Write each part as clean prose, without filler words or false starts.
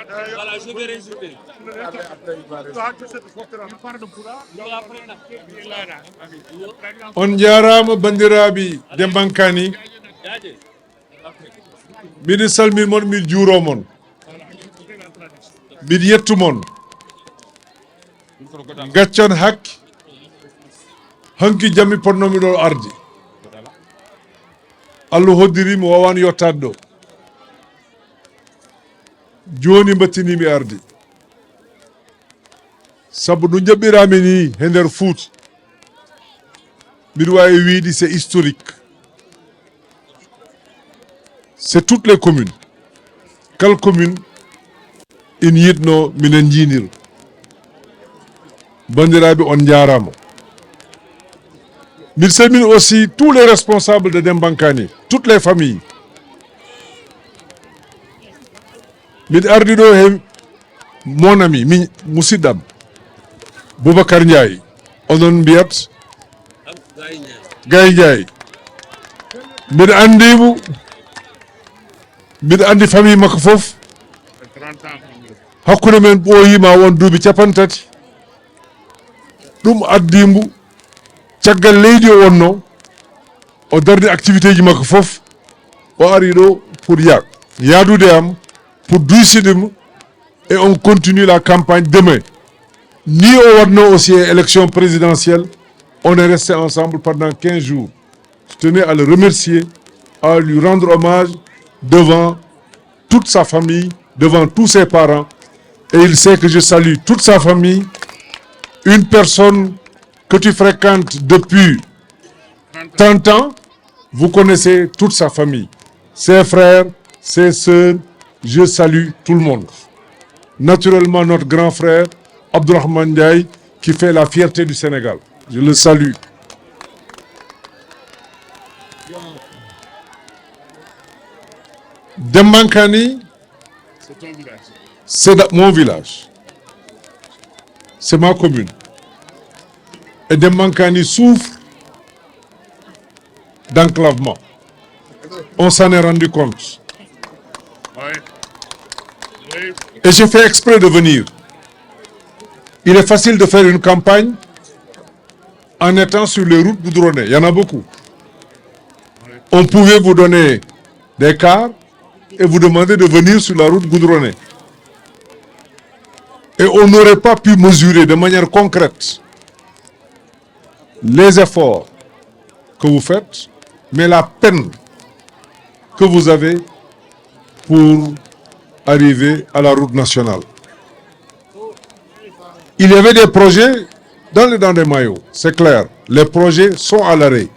Voilà, je vais résumer. On jarama bandiraɓe Dembankani mbiɗa salmimon mbiɗa juuromon mbiɗa yettumon gaccan hakke hanki jammi ponnomi ɗo arde Allah hoddiri mi wawani yottade ɗo joni mbattinimi arde saabu no jaɓɓirami ni e nder Fouta mbiɗa wawi wiide c'est historique. C'est toutes les communes. Quelle commune in yitno minen jinir. Bandiraɓe on jarama. Mbiɗa salmini aussi tous les responsables de Dembankani, toutes les familles. Mbiɗa ardi ɗo he mon ami min musidɗam Boubacar Ndiaye onon mbiyat Gaye Ndiaye mbiɗa andimo mbiɗa andi famille makko fof hakkude men ɓooyima won duuɓi 30 ɗum addimbo caggal leydi o wonno o darde activité ji makko fof o ari ɗo pour yaadude am pour duysidemo et on continue la campagne demain ni o watno aussi élection présidentielle. On est resté ensemble pendant 15 jours. Je tenais à le remercier, à lui rendre hommage devant toute sa famille, devant tous ses parents. Et il sait que je salue toute sa famille. Une personne que tu fréquentes depuis 30 ans, vous connaissez toute sa famille. Ses frères, ses sœurs, je salue tout le monde. Naturellement, notre grand frère, Abdourahmane Ndiaye, qui fait la fierté du Sénégal. Je le salue. Dembankani, c'est mon village. C'est ma commune. Et Dembankani souffre d'enclavement. On s'en est rendu compte. Et j'ai fait exprès de venir. Il est facile de faire une campagne en étant sur les routes goudronnées. Il y en a beaucoup. On pouvait vous donner des cars et vous demander de venir sur la route goudronnée. Et on n'aurait pas pu mesurer de manière concrète les efforts que vous faites, mais la peine que vous avez pour arriver à la route nationale. Il y avait des projets dans les dents des maillots, c'est clair. Les projets sont à l'arrêt.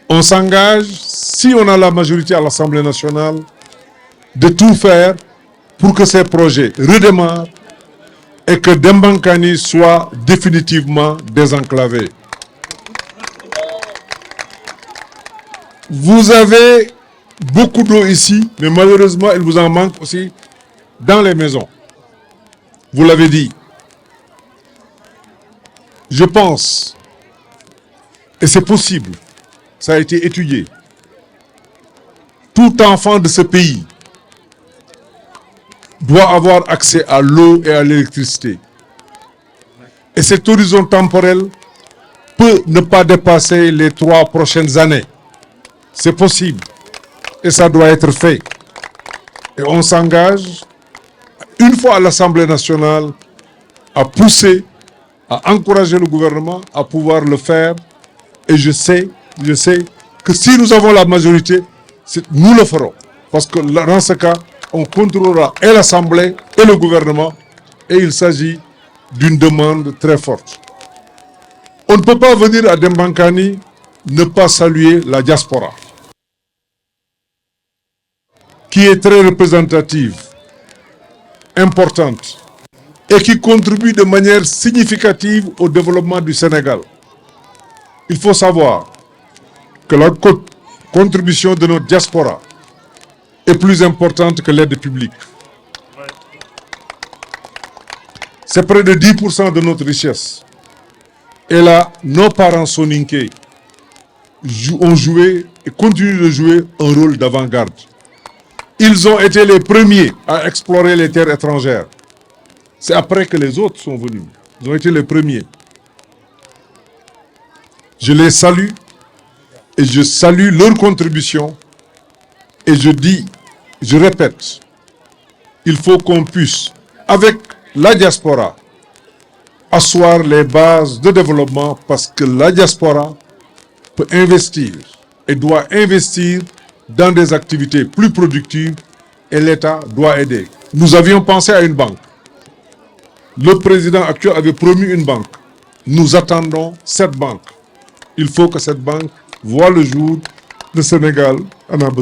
On s'engage, si on a la majorité à l'Assemblée nationale, de tout faire pour que ces projets redémarrent et que Dembankani soit définitivement désenclavé. Vous avez beaucoup d'eau ici, mais malheureusement, il vous en manque aussi dans les maisons. Vous l'avez dit. Je pense, et c'est possible, ça a été étudié, tout enfant de ce pays doit avoir accès à l'eau et à l'électricité. Et cet horizon temporel peut ne pas dépasser les 3 prochaines années. C'est possible et ça doit être fait. Et on s'engage, une fois à l'Assemblée nationale, à pousser, à encourager le gouvernement à pouvoir le faire. Et je sais que si nous avons la majorité, nous le ferons. Parce que dans ce cas, on contrôlera et l'Assemblée et le gouvernement. Et il s'agit d'une demande très forte. On ne peut pas venir à Dembankani ne pas saluer la diaspora, qui est très représentative, importante, et qui contribue de manière significative au développement du Sénégal. Il faut savoir que la contribution de notre diaspora est plus importante que l'aide publique. C'est près de 10% de notre richesse. Et là, nos parents soninké ont joué et continuent de jouer un rôle d'avant-garde. Ils ont été les premiers à explorer les terres étrangères. C'est après que les autres sont venus. Ils ont été les premiers. Je les salue et je salue leur contribution. Et je dis, je répète, il faut qu'on puisse, avec la diaspora, asseoir les bases de développement parce que la diaspora peut investir et doit investir dans des activités plus productives et l'État doit aider. Nous avions pensé à une banque. Le président actuel avait promis une banque. Nous attendons cette banque. Il faut que cette banque voie le jour. Le Sénégal en a besoin.